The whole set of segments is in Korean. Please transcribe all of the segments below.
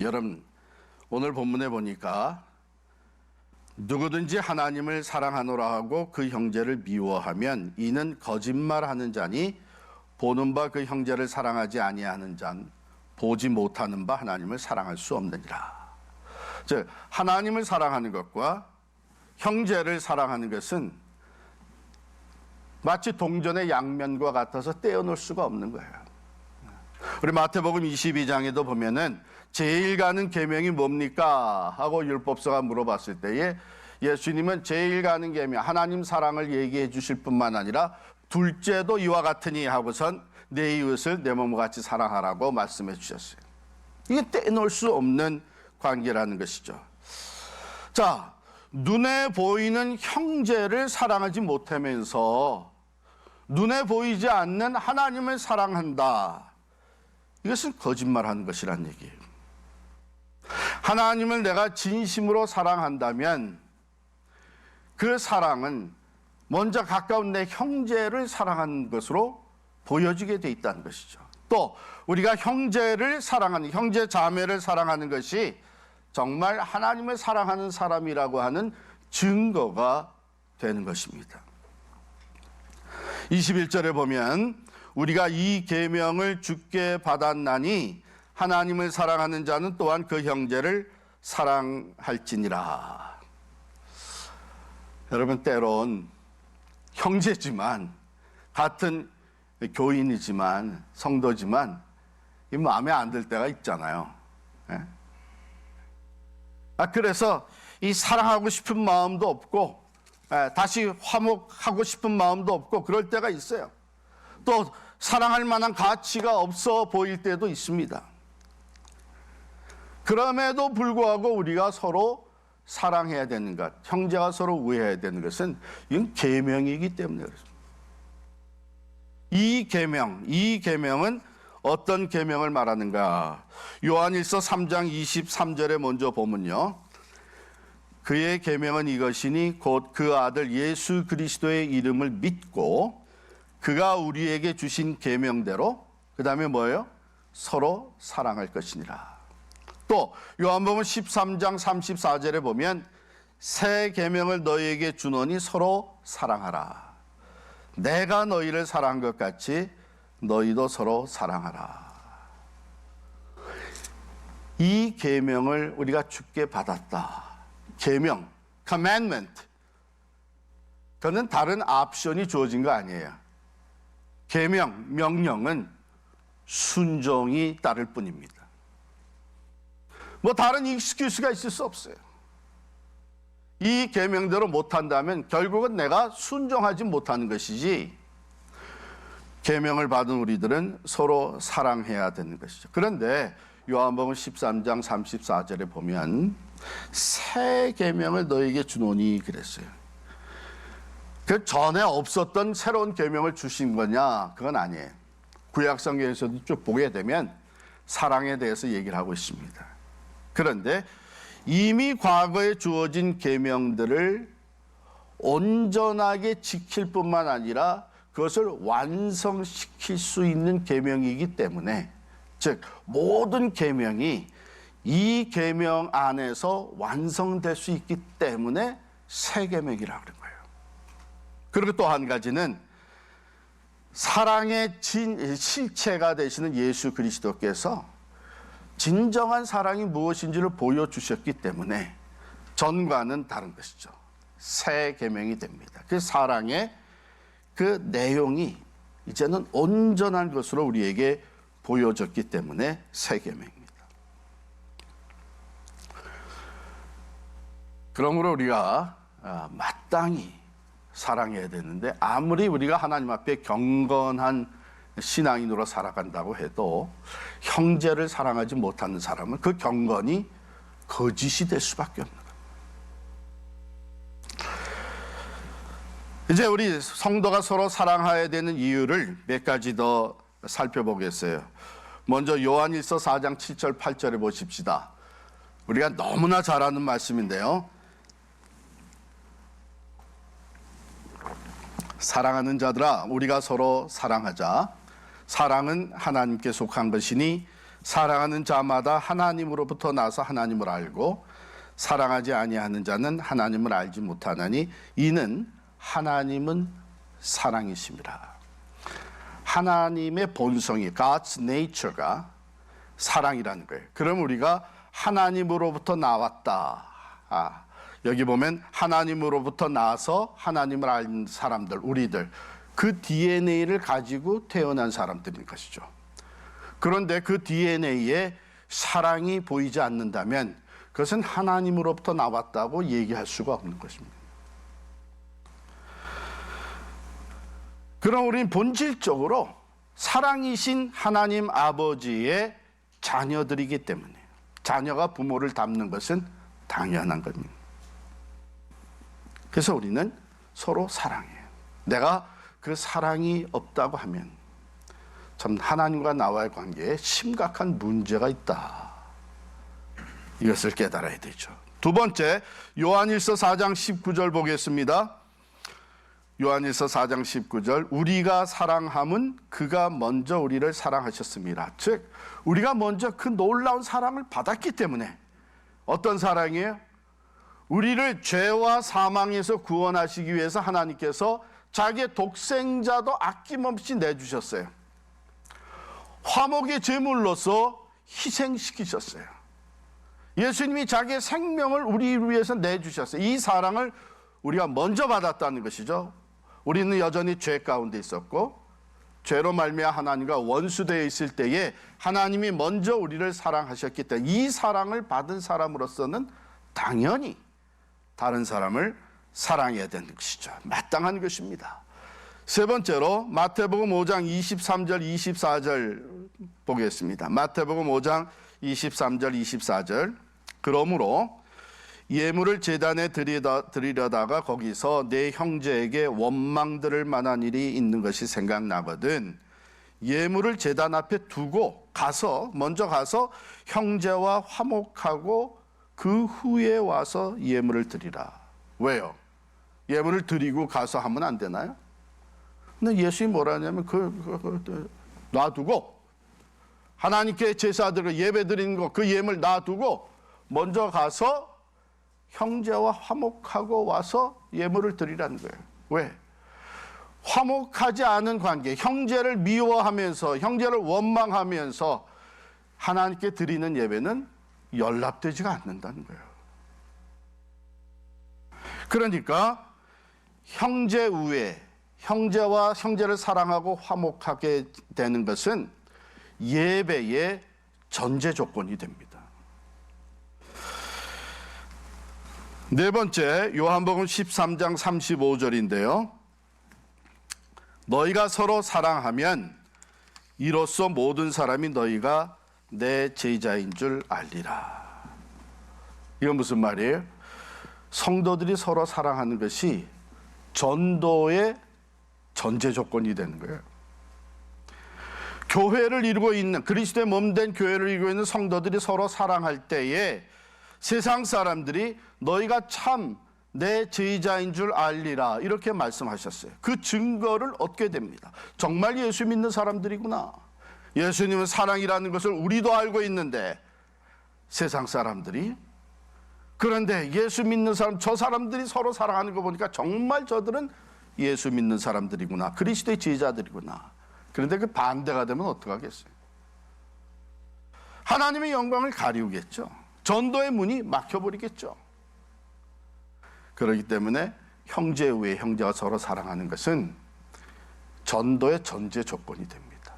여러분, 오늘 본문에 보니까 누구든지 하나님을 사랑하노라 하고 그 형제를 미워하면 이는 거짓말하는 자니 보는 바 그 형제를 사랑하지 아니하는 자는 보지 못하는 바 하나님을 사랑할 수 없느니라. 즉 하나님을 사랑하는 것과 형제를 사랑하는 것은 마치 동전의 양면과 같아서 떼어놓을 수가 없는 거예요. 우리 마태복음 22장에도 보면은 제일 가는 계명이 뭡니까? 하고 율법서가 물어봤을 때에 예수님은 제일 가는 계명, 하나님 사랑을 얘기해 주실 뿐만 아니라 둘째도 이와 같으니 하고선 내 이웃을 내 몸과 같이 사랑하라고 말씀해 주셨어요. 이게 떼놓을 수 없는 관계라는 것이죠. 자, 눈에 보이는 형제를 사랑하지 못하면서 눈에 보이지 않는 하나님을 사랑한다. 이것은 거짓말하는 것이란 얘기예요. 하나님을 내가 진심으로 사랑한다면 그 사랑은 먼저 가까운 내 형제를 사랑하는 것으로 보여지게 돼 있다는 것이죠. 또 우리가 형제를 사랑하는, 형제 자매를 사랑하는 것이 정말 하나님을 사랑하는 사람이라고 하는 증거가 되는 것입니다. 21절에 보면 우리가 이 계명을 주께 받았나니 하나님을 사랑하는 자는 또한 그 형제를 사랑할지니라. 여러분, 때론 형제지만 같은 교인이지만 성도지만 이 마음에 안 들 때가 있잖아요. 그래서 이 사랑하고 싶은 마음도 없고 다시 화목하고 싶은 마음도 없고 그럴 때가 있어요. 또 사랑할 만한 가치가 없어 보일 때도 있습니다. 그럼에도 불구하고 우리가 서로 사랑해야 되는 것, 형제가 서로 우애해야 되는 것은 이건 계명이기 때문에 그렇습니다. 이 계명은 어떤 계명을 말하는가? 요한일서 3장 23절에 먼저 보면요. 그의 계명은 이것이니 곧 그 아들 예수 그리스도의 이름을 믿고 그가 우리에게 주신 계명대로 그 다음에 뭐예요? 서로 사랑할 것이니라. 또 요한복음 13장 34절에 보면 새 계명을 너희에게 주노니 서로 사랑하라. 내가 너희를 사랑한 것 같이 너희도 서로 사랑하라. 이 계명을 우리가 주께 받았다. 계명, commandment. 그거는 다른 옵션이 주어진 거 아니에요. 계명, 명령은 순종이 따를 뿐입니다. 뭐 다른 익스큐스가 있을 수 없어요. 이 계명대로 못한다면 결국은 내가 순종하지 못하는 것이지, 계명을 받은 우리들은 서로 사랑해야 되는 것이죠. 그런데 요한복음 13장 34절에 보면 새 계명을 너에게 주노니 그랬어요. 그 전에 없었던 새로운 계명을 주신 거냐? 그건 아니에요. 구약성경에서도 쭉 보게 되면 사랑에 대해서 얘기를 하고 있습니다. 그런데 이미 과거에 주어진 계명들을 온전하게 지킬 뿐만 아니라 그것을 완성시킬 수 있는 계명이기 때문에, 즉 모든 계명이 이 계명 안에서 완성될 수 있기 때문에 새 계명이라고 그런 거예요. 그리고 또 한 가지는 사랑의 실체가 되시는 예수 그리스도께서 진정한 사랑이 무엇인지를 보여주셨기 때문에 전과는 다른 것이죠. 새 계명이 됩니다. 그 사랑의 그 내용이 이제는 온전한 것으로 우리에게 보여졌기 때문에 새 계명입니다. 그러므로 우리가 마땅히 사랑해야 되는데, 아무리 우리가 하나님 앞에 경건한 신앙인으로 살아간다고 해도 형제를 사랑하지 못하는 사람은 그 경건이 거짓이 될 수밖에 없는 거예요. 이제 우리 성도가 서로 사랑해야 되는 이유를 몇 가지 더 살펴보겠어요. 먼저 요한일서 4장 7절 8절에 보십시다. 우리가 너무나 잘 아는 말씀인데요. 사랑하는 자들아, 우리가 서로 사랑하자. 사랑은 하나님께 속한 것이니 사랑하는 자마다 하나님으로부터 나서 하나님을 알고 사랑하지 아니하는 자는 하나님을 알지 못하나니 이는 하나님은 사랑이심이라. 하나님의 본성이 God's nature가 사랑이라는 거예요. 그럼 우리가 하나님으로부터 나왔다. 여기 보면 하나님으로부터 나서 하나님을 아는 사람들, 우리들, 그 DNA를 가지고 태어난 사람들인 것이죠. 그런데 그 DNA에 사랑이 보이지 않는다면 그것은 하나님으로부터 나왔다고 얘기할 수가 없는 것입니다. 그럼 우리는 본질적으로 사랑이신 하나님 아버지의 자녀들이기 때문에 자녀가 부모를 닮는 것은 당연한 겁니다. 그래서 우리는 서로 사랑해요. 내가 그 사랑이 없다고 하면 참 하나님과 나와의 관계에 심각한 문제가 있다. 이것을 깨달아야 되죠. 두 번째, 요한일서 4장 19절 보겠습니다. 요한일서 4장 19절, 우리가 사랑함은 그가 먼저 우리를 사랑하셨습니다. 즉 우리가 먼저 그 놀라운 사랑을 받았기 때문에. 어떤 사랑이에요? 우리를 죄와 사망에서 구원하시기 위해서 하나님께서 자기의 독생자도 아낌없이 내주셨어요. 화목의 제물로서 희생시키셨어요. 예수님이 자기의 생명을 우리를 위해서 내주셨어요. 이 사랑을 우리가 먼저 받았다는 것이죠. 우리는 여전히 죄 가운데 있었고 죄로 말미암아 하나님과 원수되어 있을 때에 하나님이 먼저 우리를 사랑하셨기 때문에 이 사랑을 받은 사람으로서는 당연히 다른 사람을 사랑해야 되는 것이죠. 마땅한 것입니다. 세 번째로 마태복음 5장 23절 24절 보겠습니다. 마태복음 5장 23절 24절, 그러므로 예물을 제단에 드리려다가 거기서 내 형제에게 원망들을 만한 일이 있는 것이 생각나거든 예물을 제단 앞에 두고 먼저 가서 형제와 화목하고 그 후에 와서 예물을 드리라. 왜요? 예물을 드리고 가서 하면 안 되나요? 근데 예수님이 뭐라 하냐면 놔두고 하나님께 제사드리고 예배 드리는 거 그 예물 놔두고 먼저 가서 형제와 화목하고 와서 예물을 드리라는 거예요. 왜? 화목하지 않은 관계, 형제를 미워하면서 형제를 원망하면서 하나님께 드리는 예배는 연락되지가 않는다는 거예요. 그러니까 형제 우애, 형제와 형제를 사랑하고 화목하게 되는 것은 예배의 전제 조건이 됩니다. 네 번째, 요한복음 13장 35절인데요. 너희가 서로 사랑하면 이로써 모든 사람이 너희가 내 제자인 줄 알리라. 이건 무슨 말이에요? 성도들이 서로 사랑하는 것이 전도의 전제 조건이 되는 거예요. 교회를 이루고 있는, 그리스도의 몸된 교회를 이루고 있는 성도들이 서로 사랑할 때에 세상 사람들이 너희가 참 내 제자인 줄 알리라 이렇게 말씀하셨어요. 그 증거를 얻게 됩니다. 정말 예수 믿는 사람들이구나. 예수님은 사랑이라는 것을 우리도 알고 있는데 세상 사람들이, 그런데 예수 믿는 사람, 저 사람들이 서로 사랑하는 거 보니까 정말 저들은 예수 믿는 사람들이구나, 그리스도의 제자들이구나. 그런데 그 반대가 되면 어떡하겠어요? 하나님의 영광을 가리우겠죠. 전도의 문이 막혀버리겠죠. 그렇기 때문에 형제 외에 형제가 서로 사랑하는 것은 전도의 전제 조건이 됩니다.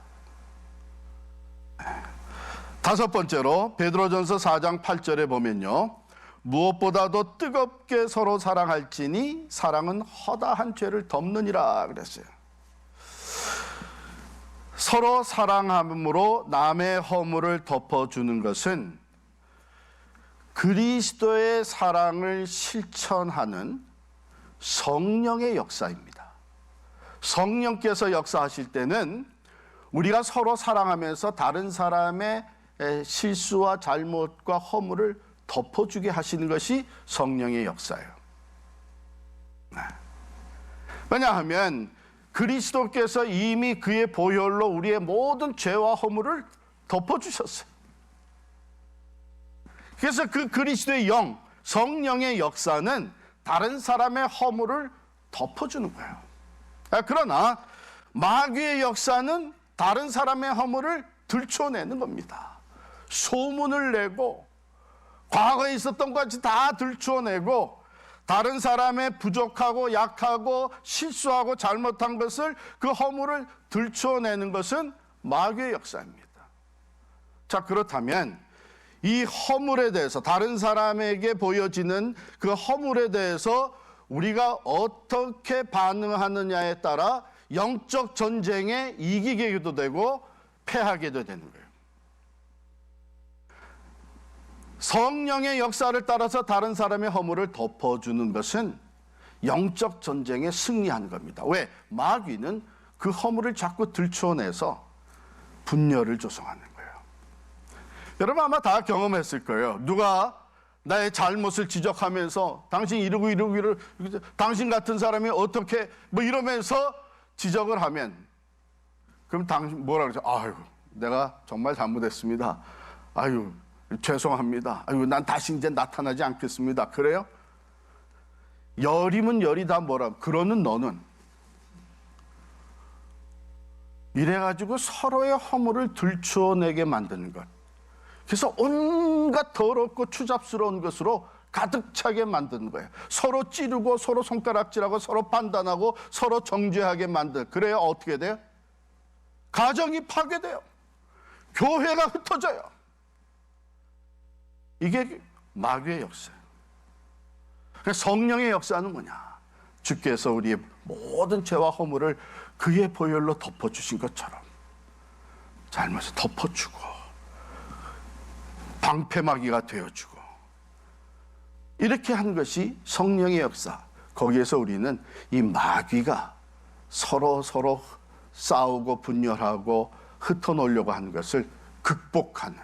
다섯 번째로 베드로전서 4장 8절에 보면요, 무엇보다도 뜨겁게 서로 사랑할지니 사랑은 허다한 죄를 덮느니라 그랬어요. 서로 사랑함으로 남의 허물을 덮어주는 것은 그리스도의 사랑을 실천하는 성령의 역사입니다. 성령께서 역사하실 때는 우리가 서로 사랑하면서 다른 사람의 실수와 잘못과 허물을 덮어주게 하시는 것이 성령의 역사예요. 왜냐하면 그리스도께서 이미 그의 보혈로 우리의 모든 죄와 허물을 덮어주셨어요. 그래서 그 그리스도의 영, 성령의 역사는 다른 사람의 허물을 덮어주는 거예요. 그러나 마귀의 역사는 다른 사람의 허물을 들춰내는 겁니다. 소문을 내고 과거에 있었던 것 같이 다 들춰내고 다른 사람의 부족하고 약하고 실수하고 잘못한 것을 그 허물을 들춰내는 것은 마귀의 역사입니다. 자, 그렇다면 이 허물에 대해서 다른 사람에게 보여지는 그 허물에 대해서 우리가 어떻게 반응하느냐에 따라 영적 전쟁에 이기게도 되고 패하게도 되는 거예요. 성령의 역사를 따라서 다른 사람의 허물을 덮어주는 것은 영적 전쟁에 승리하는 겁니다. 왜? 마귀는 그 허물을 자꾸 들춰내서 분열을 조성하는 거예요. 여러분 아마 다 경험했을 거예요. 누가 나의 잘못을 지적하면서 당신 이러고 당신 같은 사람이 어떻게 이러면서 지적을 하면 그럼 당신 뭐라 그러죠? 아유, 내가 정말 잘못했습니다. 아유, 죄송합니다. 아유, 난 다시 이제 나타나지 않겠습니다. 그래요? 열이면 열이 다 뭐라 그러는 너는 이래가지고 서로의 허물을 들추어내게 만드는 것. 그래서 온갖 더럽고 추잡스러운 것으로 가득 차게 만드는 거예요. 서로 찌르고 서로 손가락질하고 서로 판단하고 서로 정죄하게 만들. 그래야 어떻게 돼요? 가정이 파괴돼요. 교회가 흩어져요. 이게 마귀의 역사예요. 성령의 역사는 뭐냐? 주께서 우리의 모든 죄와 허물을 그의 보혈로 덮어주신 것처럼 잘못을 덮어주고 방패막이가 되어주고 이렇게 한 것이 성령의 역사. 거기에서 우리는 이 마귀가 서로 싸우고 분열하고 흩어놓으려고 하는 것을 극복하는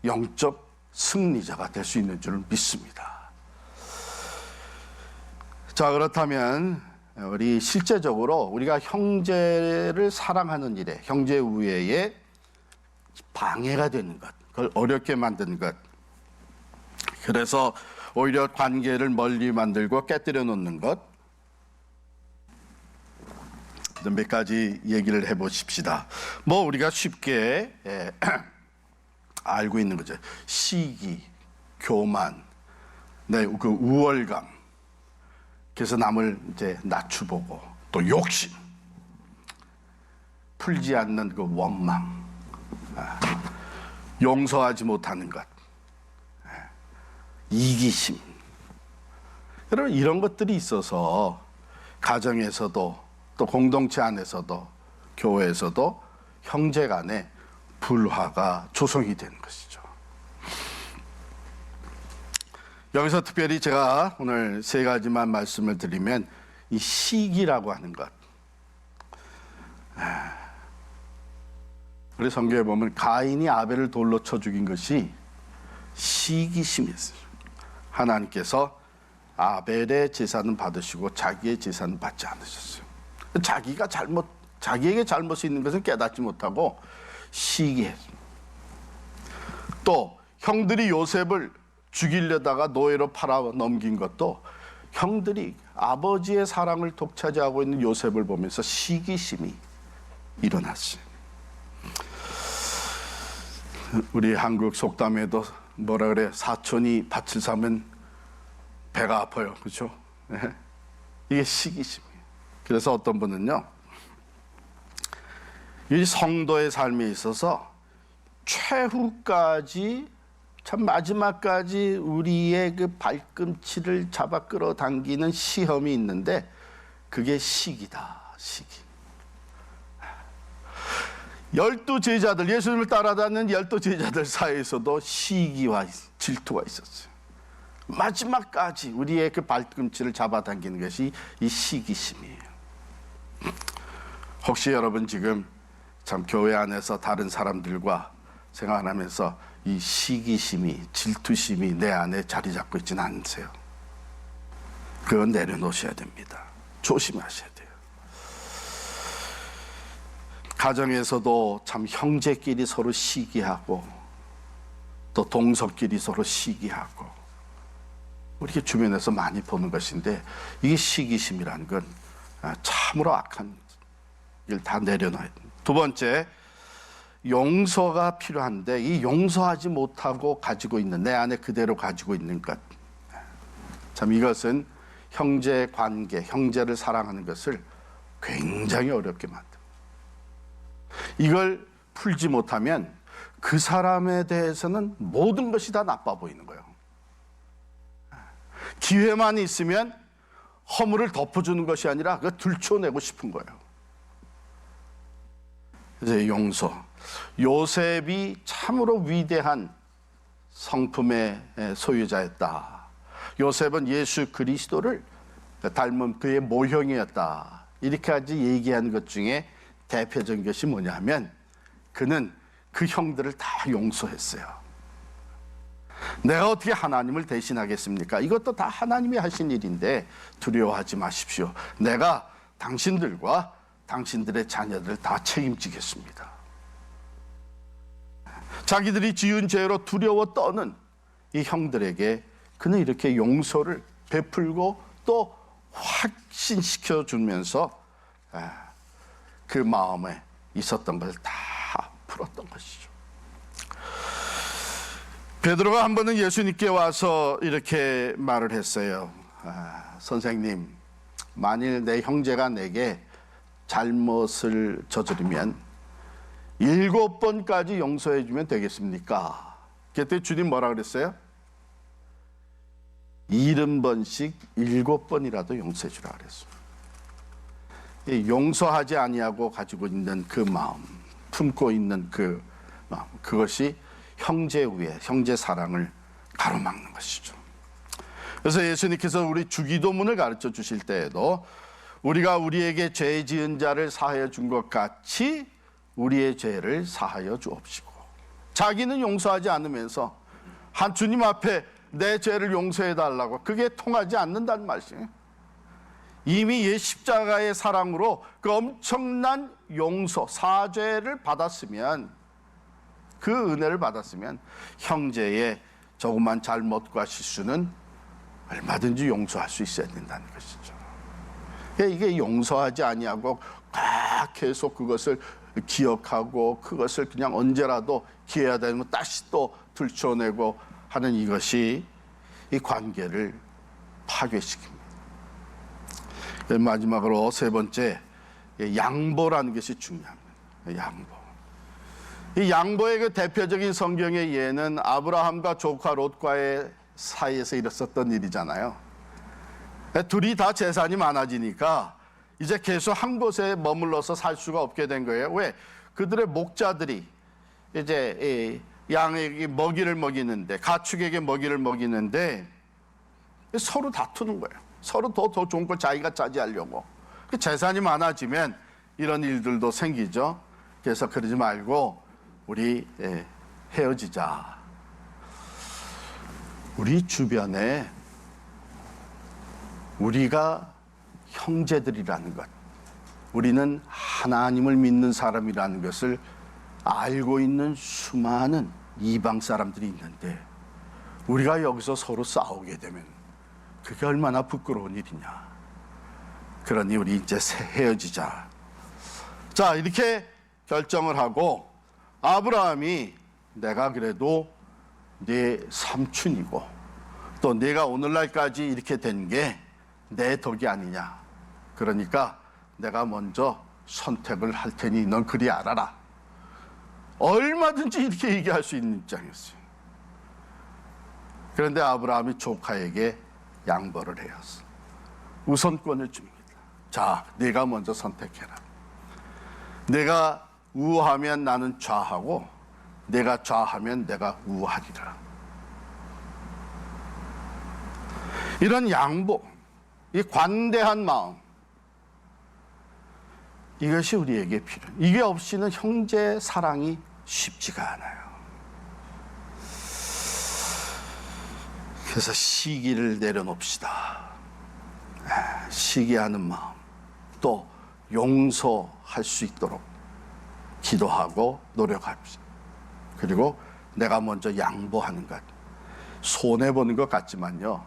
영적 승리자가 될 수 있는 줄 믿습니다. 자, 그렇다면 우리 실제적으로 우리가 형제를 사랑하는 일에 형제 우애에 방해가 되는 것, 그걸 어렵게 만드는 것, 그래서 오히려 관계를 멀리 만들고 깨뜨려 놓는 것, 몇 가지 얘기를 해보십시다. 우리가 쉽게 알고 있는 거죠. 시기, 교만, 그 우월감, 그래서 남을 이제 낮추보고, 또 욕심, 풀지 않는 그 원망, 용서하지 못하는 것, 이기심. 여러분 이런 것들이 있어서 가정에서도 또 공동체 안에서도 교회에서도 형제 간에 불화가 조성이 되는 것이죠. 여기서 특별히 제가 오늘 세 가지만 말씀을 드리면 이 시기라고 하는 것. 우리 성경에 보면 가인이 아벨을 돌로 쳐 죽인 것이 시기심이었어요. 하나님께서 아벨의 제사는 받으시고 자기의 제사는 받지 않으셨어요. 자기에게 잘못이 있는 것은 깨닫지 못하고 시기했어요. 또 형들이 요셉을 죽이려다가 노예로 팔아 넘긴 것도 형들이 아버지의 사랑을 독차지하고 있는 요셉을 보면서 시기심이 일어났어요. 우리 한국 속담에도 뭐라 그래? 사촌이 밭을 사면 배가 아파요. 그렇죠? 이게 시기심이에요. 그래서 어떤 분은요, 이 성도의 삶에 있어서 최후까지 참 마지막까지 우리의 그 발꿈치를 잡아 끌어당기는 시험이 있는데 그게 시기다. 시기. 12 제자들, 예수님을 따라다니는 12 제자들 사이에서도 시기와 질투가 있었어요. 마지막까지 우리의 그 발꿈치를 잡아당기는 것이 이 시기심이에요. 혹시 여러분 지금 참 교회 안에서 다른 사람들과 생활하면서 이 시기심이, 질투심이 내 안에 자리 잡고 있지는 않으세요? 그건 내려놓으셔야 됩니다. 조심하셔야 돼요. 가정에서도 참 형제끼리 서로 시기하고 또 동서끼리 서로 시기하고 우리 주변에서 많이 보는 것인데, 이게 시기심이라는 건 참으로 악한 일 다 내려놔야 됩니다. 두 번째, 용서가 필요한데 이 용서하지 못하고 가지고 있는, 내 안에 그대로 가지고 있는 것, 참 이것은 형제 관계, 형제를 사랑하는 것을 굉장히 어렵게 만듭니다. 이걸 풀지 못하면 그 사람에 대해서는 모든 것이 다 나빠 보이는 거예요. 기회만 있으면 허물을 덮어주는 것이 아니라 그걸 들춰내고 싶은 거예요. 그래서 용서. 요셉이 참으로 위대한 성품의 소유자였다. 요셉은 예수 그리스도를 닮은 그의 모형이었다. 이렇게까지 얘기하는 것 중에 대표적인 것이 뭐냐면, 그는 그 형들을 다 용서했어요. 내가 어떻게 하나님을 대신하겠습니까? 이것도 다 하나님이 하신 일인데 두려워하지 마십시오. 내가 당신들과 당신들의 자녀들을 다 책임지겠습니다. 자기들이 지은 죄로 두려워 떠는 이 형들에게 그는 이렇게 용서를 베풀고 또 확신시켜 주면서 그 마음에 있었던 것을 다 풀었던 것이죠. 베드로가 한 번은 예수님께 와서 이렇게 말을 했어요. 선생님, 만일 내 형제가 내게 잘못을 저지르면 7번까지 용서해 주면 되겠습니까? 그때 주님 뭐라 그랬어요? 70번씩 7번이라도 용서해 주라 그랬습니다. 용서하지 아니하고 가지고 있는 그 마음, 품고 있는 그 마음, 그것이 형제 위에 형제 사랑을 가로막는 것이죠. 그래서 예수님께서 우리 주기도문을 가르쳐 주실 때에도 우리가 우리에게 죄 지은 자를 사하여 준 것 같이 우리의 죄를 사하여 주옵시고, 자기는 용서하지 않으면서 한 주님 앞에 내 죄를 용서해 달라고, 그게 통하지 않는다는 말씀이에요. 이미 예 십자가의 사랑으로 그 엄청난 용서, 사죄를 받았으면, 그 은혜를 받았으면 형제의 조그만 잘못과 실수는 얼마든지 용서할 수 있어야 된다는 것이죠. 이게 용서하지 아니하고 계속 그것을 기억하고 그것을 그냥 언제라도 기회가 되면 다시 또 들춰내고 하는 이것이 이 관계를 파괴시킵니다. 마지막으로 세 번째, 양보라는 것이 중요합니다. 양보. 이 양보의 그 대표적인 성경의 예는 아브라함과 조카 롯과의 사이에서 일었었던 일이잖아요. 둘이 다 재산이 많아지니까 이제 계속 한 곳에 머물러서 살 수가 없게 된 거예요. 왜? 그들의 목자들이 이제 양에게 먹이를 먹이는데, 가축에게 먹이를 먹이는데 서로 다투는 거예요. 서로 더 좋은 걸 자기가 차지하려고. 재산이 많아지면 이런 일들도 생기죠. 그래서 그러지 말고 우리 헤어지자. 우리 주변에 우리가 형제들이라는 것, 우리는 하나님을 믿는 사람이라는 것을 알고 있는 수많은 이방 사람들이 있는데, 우리가 여기서 서로 싸우게 되면 그게 얼마나 부끄러운 일이냐. 그러니 우리 이제 헤어지자. 자, 이렇게 결정을 하고, 아브라함이 내가 그래도 네 삼촌이고 또 네가 오늘날까지 이렇게 된 게 내 덕이 아니냐. 그러니까 내가 먼저 선택을 할 테니 넌 그리 알아라. 얼마든지 이렇게 얘기할 수 있는 입장이었어요. 그런데 아브라함이 조카에게 양보를 해요. 우선권을 줍니다. 자, 네가 먼저 선택해라. 내가 우하면 나는 좌하고 내가 좌하면 내가 우하리라. 이런 양보, 이 관대한 마음, 이것이 우리에게 필요해요. 이게 없이는 형제 사랑이 쉽지가 않아요. 그래서 시기를 내려놓읍시다. 시기하는 마음, 또 용서할 수 있도록 기도하고 노력합시다. 그리고 내가 먼저 양보하는 것. 손해보는 것 같지만요.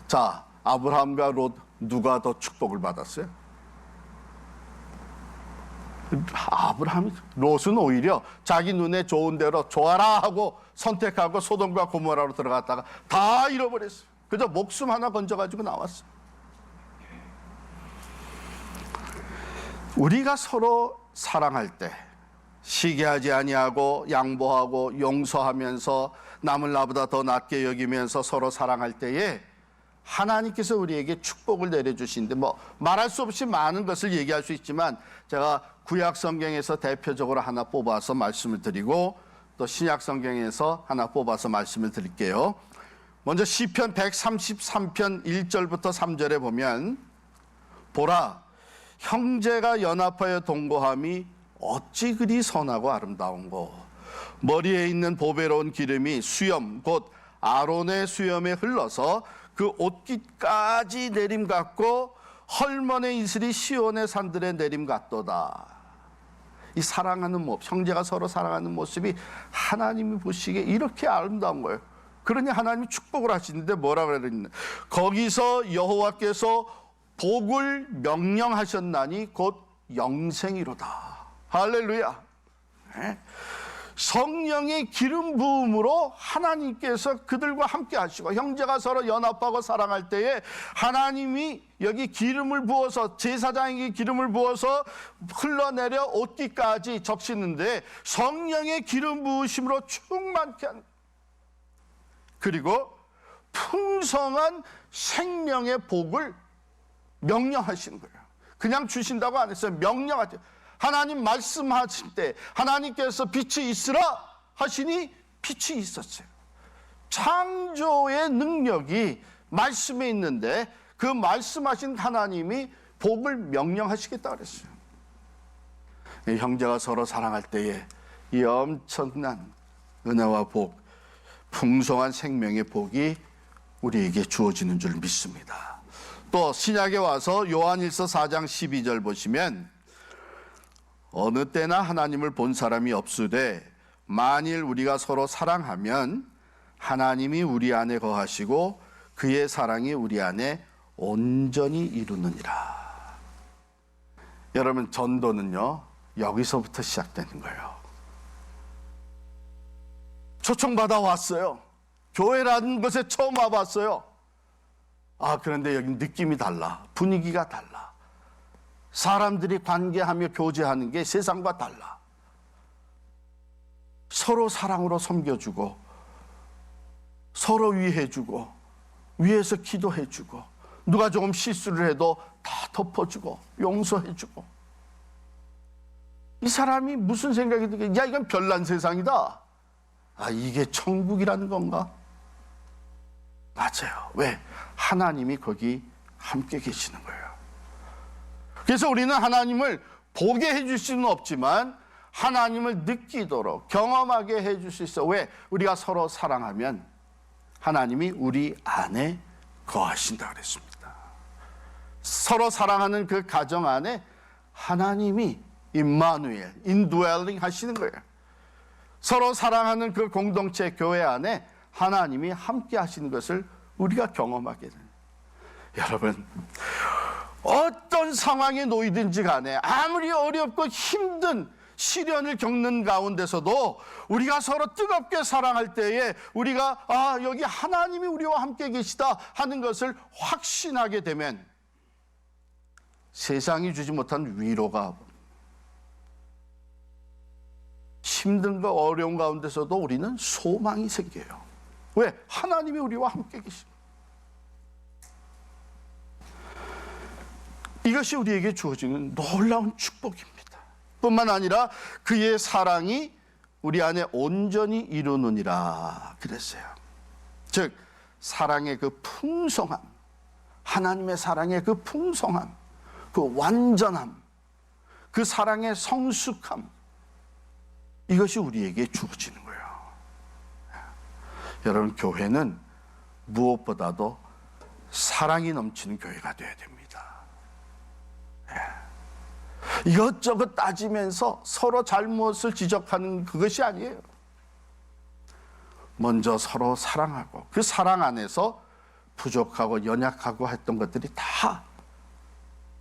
자, 아브라함과 롯 누가 더 축복을 받았어요? 롯은 오히려 자기 눈에 좋은 대로 좋아라 하고 선택하고 소돔과 고모라로 들어갔다가 다 잃어버렸어요. 그저 목숨 하나 건져가지고 나왔어요. 우리가 서로 사랑할 때 시기하지 아니하고 양보하고 용서하면서 남을 나보다 더 낫게 여기면서 서로 사랑할 때에 하나님께서 우리에게 축복을 내려주시는데 말할 수 없이 많은 것을 얘기할 수 있지만 제가 구약 성경에서 대표적으로 하나 뽑아서 말씀을 드리고 또 신약 성경에서 하나 뽑아서 말씀을 드릴게요. 먼저 시편 133편 1절부터 3절에 보면 보라 형제가 연합하여 동거함이 어찌 그리 선하고 아름다운고 머리에 있는 보배로운 기름이 수염 곧 아론의 수염에 흘러서 그 옷깃까지 내림 같고 헐먼의 이슬이 시온의 산들의 내림 같도다. 이 사랑하는 모습, 형제가 서로 사랑하는 모습이 하나님이 보시기에 이렇게 아름다운 거예요. 그러니 하나님이 축복을 하시는데 뭐라 그랬냐? 거기서 여호와께서 복을 명령하셨나니 곧 영생이로다. 할렐루야. 성령의 기름 부음으로 하나님께서 그들과 함께 하시고 형제가 서로 연합하고 사랑할 때에 하나님이 여기 기름을 부어서 제사장에게 기름을 부어서 흘러내려 옷깃까지 적시는데 성령의 기름 부으심으로 충만케 한 그리고 풍성한 생명의 복을 명령하시는 거예요. 그냥 주신다고 안 했어요. 명령하죠. 하나님 말씀하실 때 하나님께서 빛이 있으라 하시니 빛이 있었어요. 창조의 능력이 말씀에 있는데 그 말씀하신 하나님이 복을 명령하시겠다 그랬어요. 형제가 서로 사랑할 때에 이 엄청난 은혜와 복, 풍성한 생명의 복이 우리에게 주어지는 줄 믿습니다. 또 신약에 와서 요한일서 4장 12절 보시면 어느 때나 하나님을 본 사람이 없으되 만일 우리가 서로 사랑하면 하나님이 우리 안에 거하시고 그의 사랑이 우리 안에 온전히 이루느니라. 여러분 전도는요 여기서부터 시작되는 거예요. 초청받아 왔어요. 교회라는 곳에 처음 와봤어요. 그런데 여기 느낌이 달라. 분위기가 달라. 사람들이 관계하며 교제하는 게 세상과 달라. 서로 사랑으로 섬겨주고 서로 위해주고 위해서 기도해주고 누가 조금 실수를 해도 다 덮어주고 용서해주고 이 사람이 무슨 생각이 들게 야 이건 별난 세상이다. 이게 천국이라는 건가? 맞아요. 왜? 하나님이 거기 함께 계시는 거예요. 그래서 우리는 하나님을 보게 해줄 수는 없지만 하나님을 느끼도록 경험하게 해줄 수 있어. 왜? 우리가 서로 사랑하면 하나님이 우리 안에 거하신다 그랬습니다. 서로 사랑하는 그 가정 안에 하나님이 임마누엘, 인드웰링 하시는 거예요. 서로 사랑하는 그 공동체 교회 안에 하나님이 함께 하시는 것을 우리가 경험하게 됩니다. 여러분 어떤 상황에 놓이든지 간에 아무리 어렵고 힘든 시련을 겪는 가운데서도 우리가 서로 뜨겁게 사랑할 때에 우리가 여기 하나님이 우리와 함께 계시다 하는 것을 확신하게 되면 세상이 주지 못한 위로가 힘든 거 어려운 가운데서도 우리는 소망이 생겨요. 왜? 하나님이 우리와 함께 계십니다. 이것이 우리에게 주어지는 놀라운 축복입니다. 뿐만 아니라 그의 사랑이 우리 안에 온전히 이루느니라 그랬어요. 즉 사랑의 그 풍성함, 하나님의 사랑의 그 풍성함, 그 완전함, 그 사랑의 성숙함, 이것이 우리에게 주어지는 거예요. 여러분 교회는 무엇보다도 사랑이 넘치는 교회가 되어야 됩니다. 이것저것 따지면서 서로 잘못을 지적하는 그것이 아니에요. 먼저 서로 사랑하고 그 사랑 안에서 부족하고 연약하고 했던 것들이 다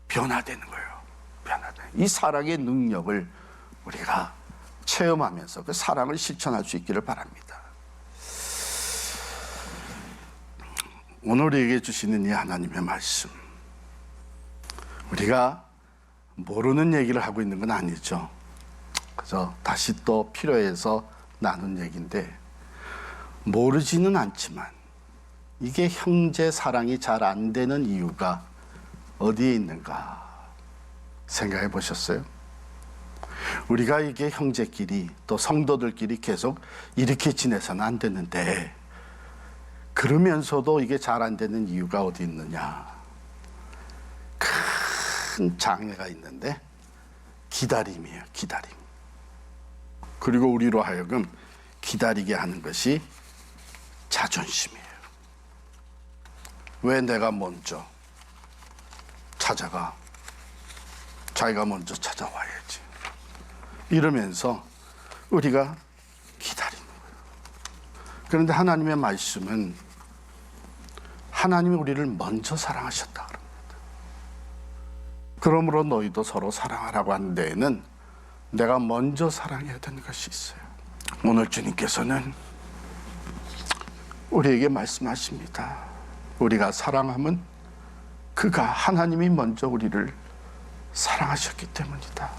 변화되는 거예요. 변화되는. 이 사랑의 능력을 우리가 체험하면서 그 사랑을 실천할 수 있기를 바랍니다. 오늘 우리에게 주시는 이 하나님의 말씀, 우리가 모르는 얘기를 하고 있는 건 아니죠. 그래서 다시 또 필요해서 나눈 얘기인데, 모르지는 않지만 이게 형제 사랑이 잘 안 되는 이유가 어디에 있는가 생각해 보셨어요? 우리가 이게 형제끼리 또 성도들끼리 계속 이렇게 지내서는 안 되는데, 그러면서도 이게 잘 안 되는 이유가 어디 있느냐? 큰 장애가 있는데 기다림이에요. 기다림. 그리고 우리로 하여금 기다리게 하는 것이 자존심이에요. 왜 내가 먼저 찾아가? 자기가 먼저 찾아와야지. 이러면서 우리가 기다리는 거예요. 그런데 하나님의 말씀은 하나님이 우리를 먼저 사랑하셨다 그럽니다. 그러므로 너희도 서로 사랑하라고 하는 데에는 내가 먼저 사랑해야 되는 것이 있어요. 오늘 주님께서는 우리에게 말씀하십니다. 우리가 사랑하면 그가 하나님이 먼저 우리를 사랑하셨기 때문이다.